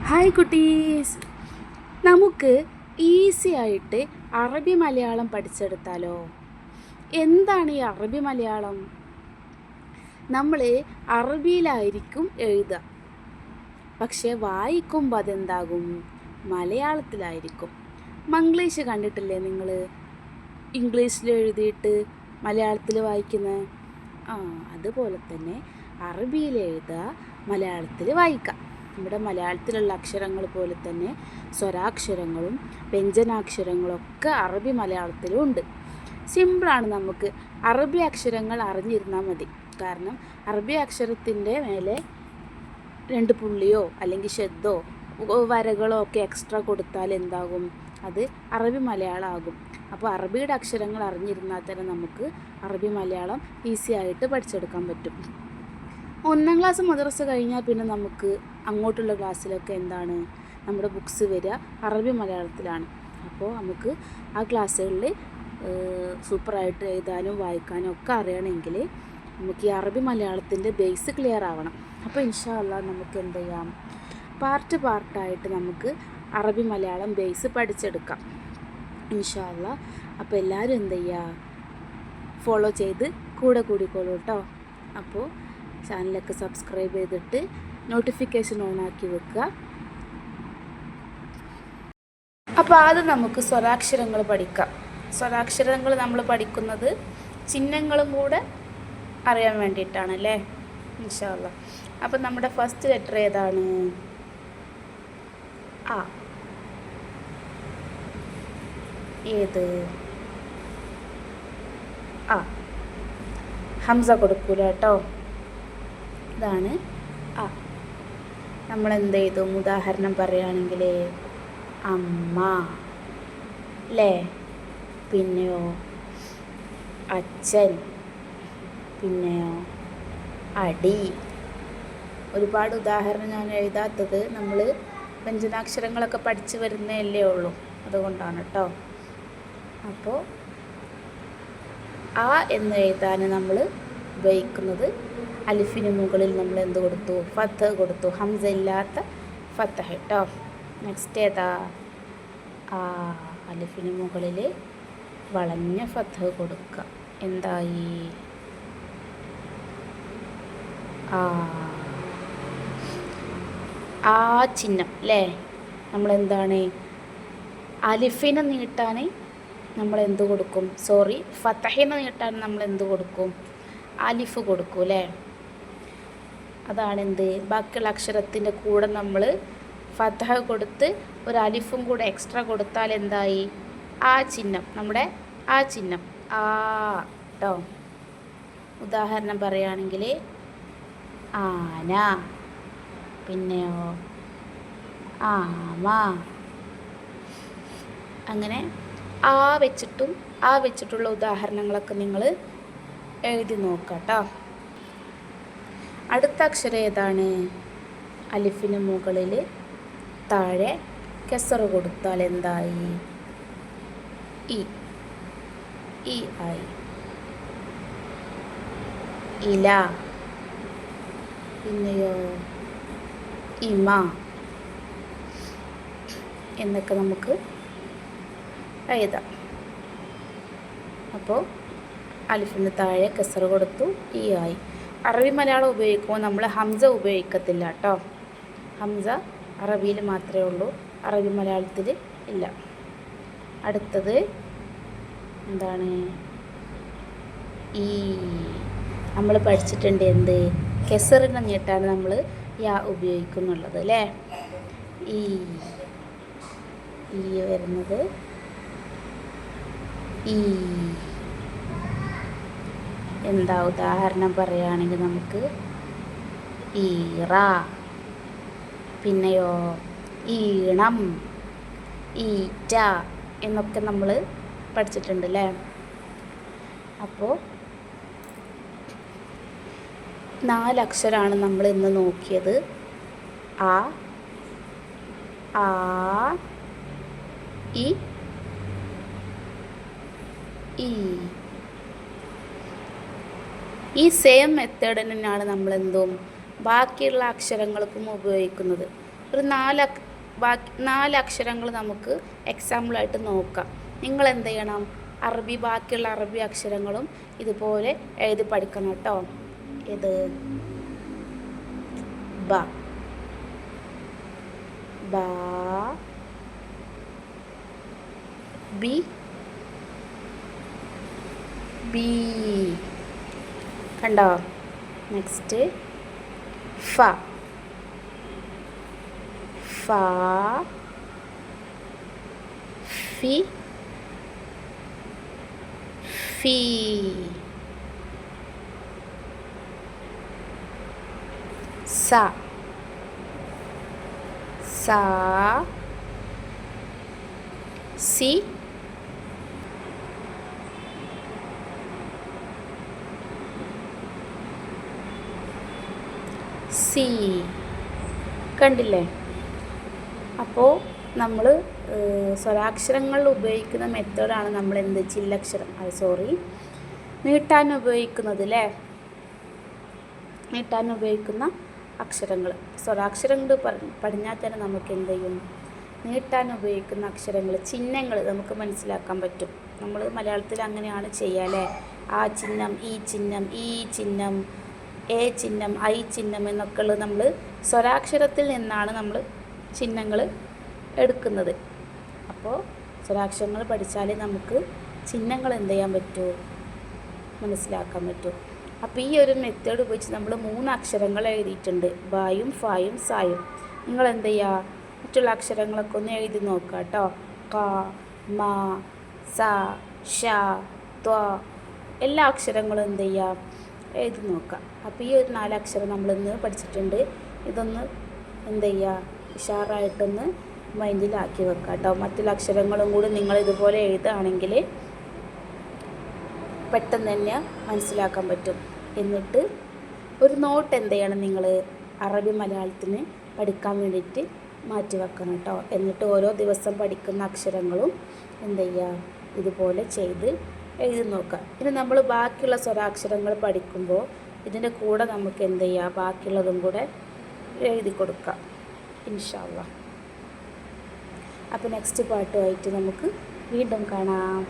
Hi കുട്ടീസ്, നമുക്ക് easy ആയിട്ട് അറബി മലയാളം പഠിച്ചെടുത്താലോ? എന്താണ് ഈ അറബി മലയാളം? നമ്മൾ അറബിയിലായിരിക്കും എഴുതുക, പക്ഷെ വായിക്കുമ്പോൾ അതെന്താകും? മലയാളത്തിലായിരിക്കും. മംഗ്ലീഷ് കണ്ടിട്ടില്ലേ നിങ്ങൾ? ഇംഗ്ലീഷിൽ എഴുതിയിട്ട് മലയാളത്തിൽ വായിക്കുന്നത്. അതുപോലെ തന്നെ അറബിയിൽ എഴുതുക, മലയാളത്തിൽ വായിക്കാം. നമ്മുടെ മലയാളത്തിലുള്ള അക്ഷരങ്ങൾ പോലെ തന്നെ സ്വരാക്ഷരങ്ങളും വ്യഞ്ജനാക്ഷരങ്ങളൊക്കെ അറബി മലയാളത്തിലും ഉണ്ട്. സിമ്പിളാണ്. നമുക്ക് അറബി അക്ഷരങ്ങൾ അറിഞ്ഞിരുന്നാൽ മതി. കാരണം അറബി അക്ഷരത്തിൻ്റെ മേലെ 2 പുള്ളിയോ അല്ലെങ്കിൽ ഷെദ്ദോ വരകളോ ഒക്കെ എക്സ്ട്രാ കൊടുത്താൽ എന്താകും? അത് അറബി മലയാളം ആകും. അപ്പോൾ അറബിയുടെ അക്ഷരങ്ങൾ അറിഞ്ഞിരുന്നാൽ തന്നെ നമുക്ക് അറബി മലയാളം ഈസി ആയിട്ട് പഠിച്ചെടുക്കാൻ പറ്റും. 1ാം ക്ലാസ് മദ്രസ കഴിഞ്ഞാൽ പിന്നെ നമുക്ക് അങ്ങോട്ടുള്ള ക്ലാസ്സിലൊക്കെ എന്താണ്, നമ്മുടെ ബുക്സ് വരിക അറബി മലയാളത്തിലാണ്. അപ്പോൾ നമുക്ക് ആ ക്ലാസ്സുകളിൽ സൂപ്പറായിട്ട് എഴുതാനും വായിക്കാനും ഒക്കെ അറിയണമെങ്കിൽ നമുക്ക് ഈ അറബി മലയാളത്തിൻ്റെ ബേസ് ക്ലിയർ ആവണം. അപ്പോൾ ഇൻഷാ അല്ലാഹ് നമുക്ക് എന്ത് ചെയ്യാം? പാർട്ടായിട്ട് നമുക്ക് അറബി മലയാളം ബേസ് പഠിച്ചെടുക്കാം ഇൻഷാ അല്ലാഹ്. അപ്പോൾ എല്ലാവരും എന്ത് ചെയ്യുക? ഫോളോ ചെയ്ത് കൂടിക്കോളൂ കേട്ടോ. അപ്പോൾ ചാനലൊക്കെ സബ്സ്ക്രൈബ് ചെയ്തിട്ട് നോട്ടിഫിക്കേഷൻ ഓണാക്കി വെക്കുക. അപ്പോൾ ആദ്യം നമുക്ക് സ്വരാക്ഷരങ്ങൾ പഠിക്കാം. സ്വരാക്ഷരങ്ങൾ നമ്മൾ പഠിക്കുന്നത് ചിഹ്നങ്ങളും കൂടെ അറിയാൻ വേണ്ടിയിട്ടാണല്ലേ ഇൻഷാ അല്ലാഹ്. അപ്പം നമ്മുടെ ഫസ്റ്റ് ലെറ്റർ ഏതാണ്? ആ. ഏത്? ആ. ഹംസ കൊടുക്കൂല കേട്ടോ. ഇതാണ് ആ. നമ്മളെന്ത് ചെയ്തു? ഉദാഹരണം പറയുകയാണെങ്കിൽ അമ്മ അല്ലേ, പിന്നെയോ അച്ഛൻ, പിന്നെയോ അടി. ഒരുപാട് ഉദാഹരണം ഞാൻ എഴുതാത്തത് നമ്മൾ വ്യഞ്ജനാക്ഷരങ്ങളൊക്കെ പഠിച്ചു വരുന്നതല്ലേ ഉള്ളൂ, അതുകൊണ്ടാണ് കേട്ടോ. അപ്പോൾ ആ എന്ന് എഴുതാൻ നമ്മൾ ഉപയോഗിക്കുന്നത് അലിഫിന് മുകളിൽ നമ്മൾ എന്ത് കൊടുത്തു? ഫത്ത് കൊടുത്തു. ഹംസ ഇല്ലാത്ത ഫത്ത് കേട്ടോ. നെക്സ്റ്റ് ഏതാ? ആ. അലിഫിന് മുകളിൽ വളഞ്ഞ ഫത്ത് കൊടുക്കുക. എന്തായി? ആ. ആ ചിഹ്നം അല്ലേ? നമ്മളെന്താണ് അലിഫിനെ നീട്ടാൻ നമ്മൾ എന്ത് കൊടുക്കും? ഫത്തഹിനെ നീട്ടാൻ നമ്മൾ എന്ത് കൊടുക്കും? അലിഫ് കൊടുക്കും അല്ലേ? അതാണെന്ത്? ബാക്കിയുള്ള അക്ഷരത്തിൻ്റെ കൂടെ നമ്മൾ ഫത്തഹ കൊടുത്ത് ഒരു അലിഫും കൂടെ എക്സ്ട്രാ കൊടുത്താൽ എന്തായി? ആ ചിഹ്നം, നമ്മുടെ ആ ചിഹ്നം ആ കേട്ടോ. ഉദാഹരണം പറയുകയാണെങ്കിൽ ആന, പിന്നെയോ ആമ. അങ്ങനെ ആ വെച്ചിട്ടുള്ള ഉദാഹരണങ്ങളൊക്കെ നിങ്ങൾ എഴുതി നോക്കാം കേട്ടോ. അടുത്ത അക്ഷരം ഏതാണ്? അലിഫിന് മുകളിൽ താഴെ കെസർ കൊടുത്താൽ എന്തായി? ഈ ആയി. ഇല, പിന്നെയോ ഇമ എന്നൊക്കെ നമുക്ക് എഴുതാം. അപ്പോൾ അലിഫിന് താഴെ കെസർ കൊടുത്തു, ഈ ആയി. അറബി മലയാളം ഉപയോഗിക്കുമ്പോൾ നമ്മൾ ഹംസ ഉപയോഗിക്കത്തില്ല കേട്ടോ. ഹംസ അറബിയിൽ മാത്രമേ ഉള്ളൂ, അറബി മലയാളത്തിൽ ഇല്ല. അടുത്തത് എന്താണ്? ഈ. നമ്മൾ പഠിച്ചിട്ടുണ്ട് എന്ത്? കെസറിനെ നീട്ടാണ് നമ്മൾ യാ ഉപയോഗിക്കുന്നുള്ളത് അല്ലേ? ഈ വരുന്നത് ഈ. എന്താ? ഉദാഹരണം പറയുകയാണെങ്കിൽ നമുക്ക് ഈറ, പിന്നെയോ ഈണം, ഈറ്റ എന്നൊക്കെ നമ്മൾ പഠിച്ചിട്ടുണ്ട് അല്ലേ? അപ്പോൾ 4 അക്ഷരമാണ് നമ്മൾ ഇന്ന് നോക്കിയത്. ആ, ഇ, ഈ. ഈ സെയിം മെത്തേഡ് തന്നെയാണ് നമ്മളെന്തും ബാക്കിയുള്ള അക്ഷരങ്ങൾക്കും ഉപയോഗിക്കുന്നത്. ഒരു നാല് അക്ഷരങ്ങൾ നമുക്ക് എക്സാമ്പിളായിട്ട് നോക്കാം. നിങ്ങൾ എന്ത് ചെയ്യണം? ബാക്കിയുള്ള അറബി അക്ഷരങ്ങളും ഇതുപോലെ എഴുതി പഠിക്കണം കേട്ടോ. ഇത് ബ, ബാ, ബി, ബി, കണ്ടോ? നെക്സ്റ്റ് ഫ, ഫ, ഫി, ഫീ, സ, സ, സി, സി. കണ്ടില്ലേ? അപ്പോൾ നമ്മൾ സ്വരാക്ഷരങ്ങളിൽ ഉപയോഗിക്കുന്ന മെത്തേഡാണ് നമ്മൾ ചില്ലക്ഷരം നീട്ടാൻ ഉപയോഗിക്കുന്നത് അല്ലേ? നീട്ടാൻ ഉപയോഗിക്കുന്ന അക്ഷരങ്ങൾ സ്വരാക്ഷരങ്ങൾ പഠിഞ്ഞാൽ തന്നെ നമുക്ക് എന്ത് ചെയ്യും? നീട്ടാൻ ഉപയോഗിക്കുന്ന അക്ഷരങ്ങൾ, ചിഹ്നങ്ങൾ നമുക്ക് മനസ്സിലാക്കാൻ പറ്റും. നമ്മൾ മലയാളത്തിൽ അങ്ങനെയാണ് ചെയ്യുക അല്ലേ? ആ ചിഹ്നം, ഈ ചിഹ്നം, ഈ ചിഹ്നം, എ ചിഹ്നം, ഐ ചിഹ്നം എന്നൊക്കെ ഉള്ളത് നമ്മൾ സ്വരാക്ഷരത്തിൽ നിന്നാണ് നമ്മൾ ചിഹ്നങ്ങൾ എടുക്കുന്നത്. അപ്പോൾ സ്വരാക്ഷരങ്ങൾ പഠിച്ചാലേ നമുക്ക് ചിഹ്നങ്ങൾ എന്ത് ചെയ്യാൻ പറ്റൂ? മനസ്സിലാക്കാൻ പറ്റും. അപ്പോൾ ഈ ഒരു മെത്തേഡ് ഉപയോഗിച്ച് നമ്മൾ 3 അക്ഷരങ്ങൾ എഴുതിയിട്ടുണ്ട്, ബായും ഫായും സായും. നിങ്ങൾ എന്ത് ചെയ്യുക? മറ്റുള്ള അക്ഷരങ്ങളൊക്കെ ഒന്ന് എഴുതി നോക്കുക കേട്ടോ. ക, മ, സ, ഷ, ത്വ എല്ലാ അക്ഷരങ്ങളും എന്ത് ചെയ്യുക? എഴുതി നോക്കുക. അപ്പോൾ ഈ ഒരു 4 അക്ഷരം നമ്മളിന്ന് പഠിച്ചിട്ടുണ്ട്. ഇതൊന്ന് എന്ത് ചെയ്യുക? ഉഷാറായിട്ടൊന്ന് മൈൻഡിലാക്കി വെക്കുക കേട്ടോ. മറ്റുള്ള അക്ഷരങ്ങളും കൂടി നിങ്ങൾ ഇതുപോലെ എഴുതുകയാണെങ്കിൽ പെട്ടെന്ന് തന്നെ മനസ്സിലാക്കാൻ പറ്റും. എന്നിട്ട് ഒരു നോട്ട് എന്ത് ചെയ്യണം? നിങ്ങൾ അറബി മലയാളത്തിന് പഠിക്കാൻ വേണ്ടിയിട്ട് മാറ്റി വെക്കണം കേട്ടോ. എന്നിട്ട് ഓരോ ദിവസം പഠിക്കുന്ന അക്ഷരങ്ങളും എന്ത് ചെയ്യുക? ഇതുപോലെ ചെയ്ത് എഴുതി നോക്കുക. ഇനി നമ്മൾ ബാക്കിയുള്ള സ്വരാക്ഷരങ്ങൾ പഠിക്കുമ്പോൾ ഇതിൻ്റെ കൂടെ നമുക്ക് എന്ത് ചെയ്യുക? ബാക്കിയുള്ളതും കൂടെ എഴുതി കൊടുക്കാം ഇൻഷാ അല്ലാഹ്. അപ്പോൾ നെക്സ്റ്റ് പാട്ടുമായിട്ട് നമുക്ക് വീണ്ടും കാണാം.